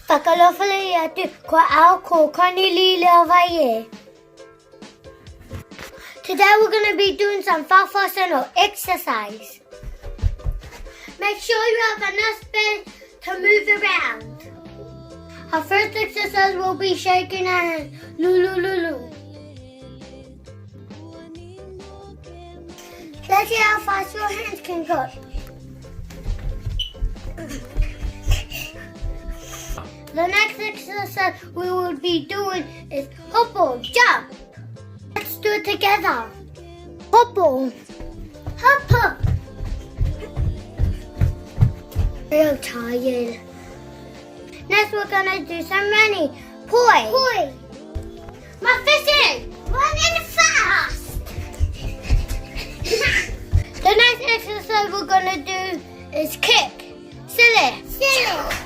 Whakalofale atu ko au ko Koni-Leigh Faofao. Today we're going to be doing some Faofao Tino exercise. Make sure you have enough space to move around. Our first exercise will be shaking our hands. Lulu lulu. Let's see how fast your hands can go. The next exercise we will be doing is hopple, jump. Let's do it together. Hopple, hopple. Real tired. Next we're gonna do some running. Poi. Poi. My fishing. Running fast. The next exercise we're gonna do is kick. Silly. Silly.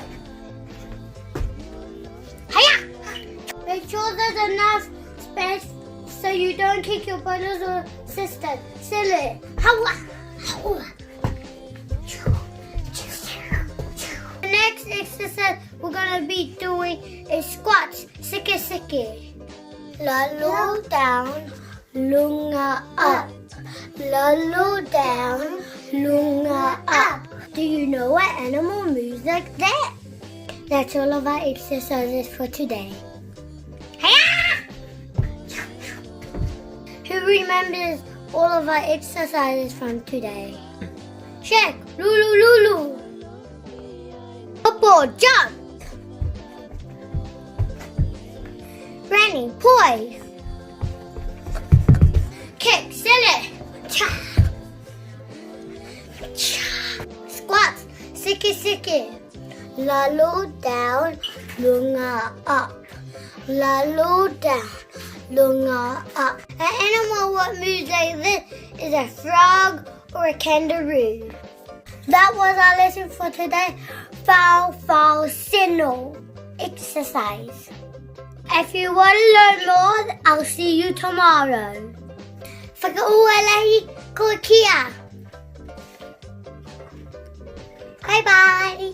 Hiya. Make sure there's enough space so you don't kick your brothers or sisters. Silly. Hawa. Hawa. The next exercise we're gonna be doing is squats. Siki siki. Lalu down, lunga up. Lalu down, lunga up. Do you know what animal moves like that? That's all of our exercises for today. Hiya! Who remembers all of our exercises from today? Shake, lulu lulu. Hopple, jump. Running, poise. Kick, silly. Cha. Cha. Squats, siki siki. Lalu down, lunga up. Lalu down, lunga up. An animal what moves like this is a frog or a kangaroo. That was our lesson for today. Faofao Tino exercise. If you want to learn more, I'll see you tomorrow. Fakaako. Bye bye.